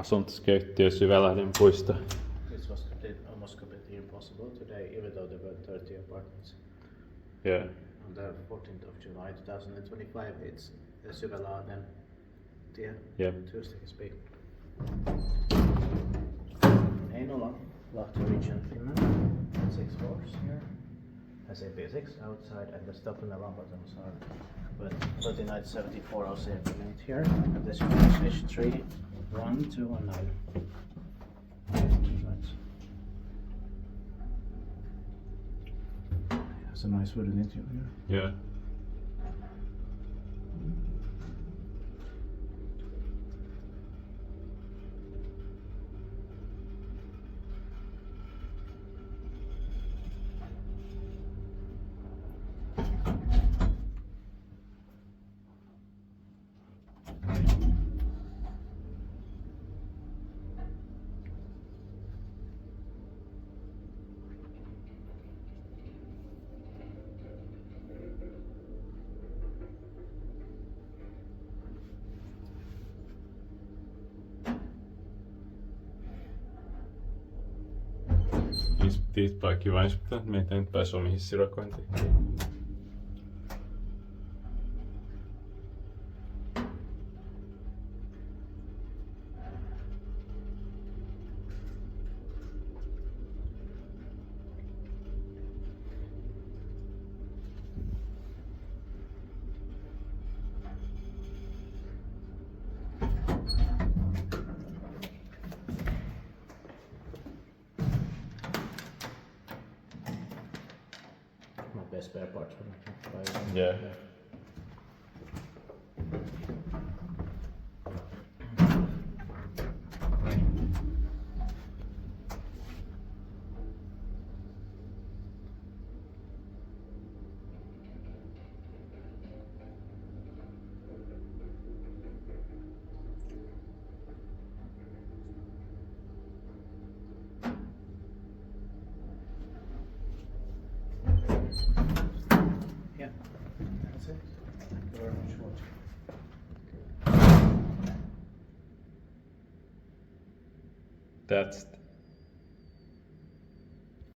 asuntoskeittiö Syvälahden puisto. This was almost completely impossible today, even though there were 30 apartments. Yeah. On the 14th of July 2025, it's the Syvälahdentie, Yep. two-stick speed. Heinola, Lahti region, Finland, 6 floors here. Has AP6 outside and the stop and alarm buttons are with 3974 LCA unit here. And this is H3, 1, 2, and 9. Has a nice wooden interior. Yeah. Niistä vaan kiva, jos pitää meitä nyt pääsi omiin hissirakointiin. My best spare parts for that. Yeah. Yeah, that's it. Thank you very much for watching. That's